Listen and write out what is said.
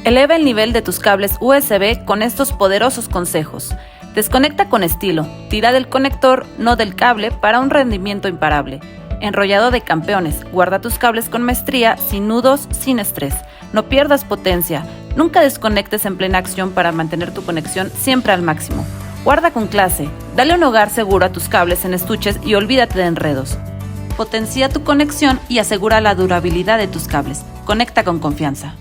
Eleva el nivel de tus cables USB con estos poderosos consejos. Desconecta con estilo, tira del conector, no del cable, para un rendimiento imparable. Enrollado de campeones, guarda tus cables con maestría, sin nudos, sin estrés. No pierdas potencia, nunca desconectes en plena acción para mantener tu conexión siempre al máximo. Guarda con clase, dale un hogar seguro a tus cables en estuches y olvídate de enredos. Potencia tu conexión y asegura la durabilidad de tus cables. Conecta con confianza.